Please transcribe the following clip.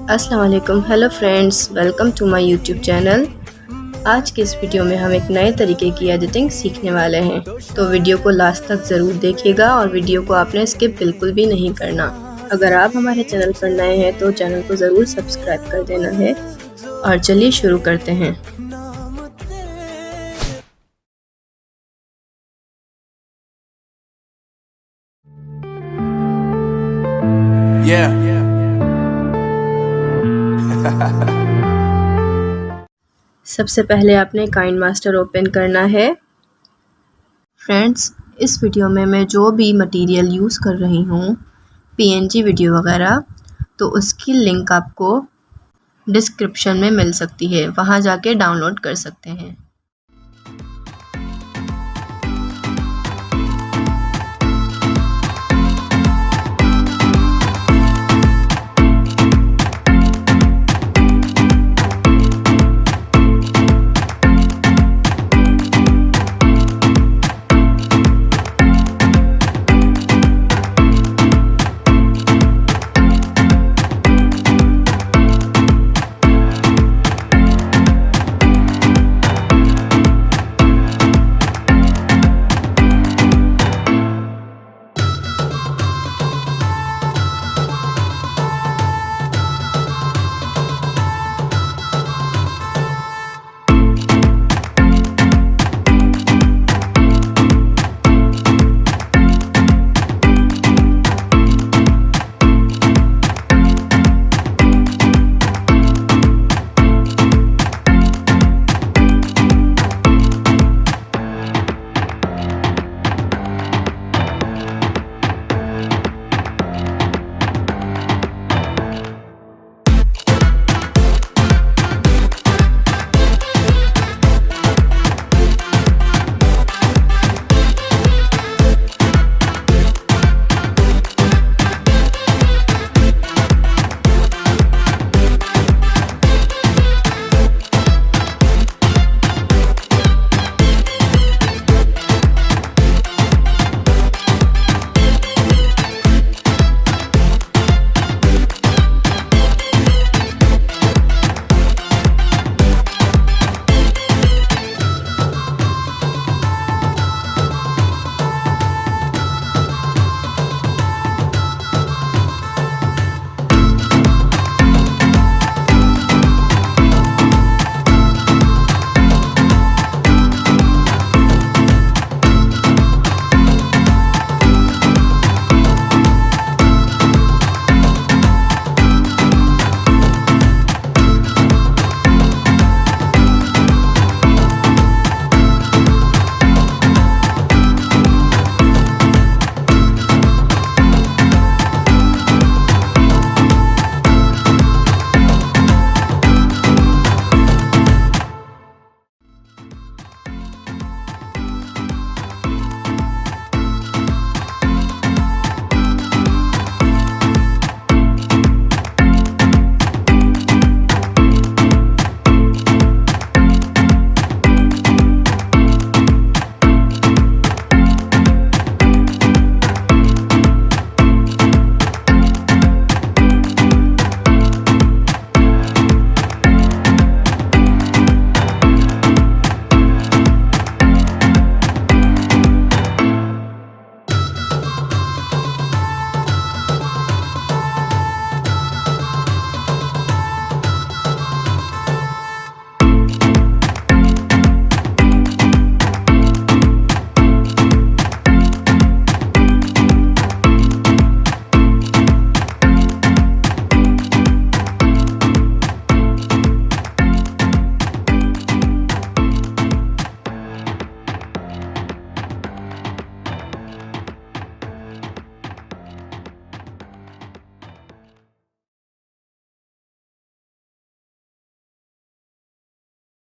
अस्सलाम वालेकुम, hello friends, welcome to my YouTube channel. आज के इस वीडियो में हम एक नए तरीके की एडिटिंग सीखने वाले हैं, तो वीडियो को लास्ट तक ज़रूर देखिएगा और वीडियो को आपने स्किप बिल्कुल भी नहीं करना। अगर आप हमारे चैनल पर नए हैं तो चैनल को ज़रूर सब्सक्राइब कर देना है। और चलिए शुरू करते हैं। सबसे पहले आपने काइनमास्टर ओपन करना है। फ्रेंड्स, इस वीडियो में मैं जो भी मटेरियल यूज़ कर रही हूँ, PNG वीडियो वगैरह, तो उसकी लिंक आपको डिस्क्रिप्शन में मिल सकती है, वहाँ जाके डाउनलोड कर सकते हैं।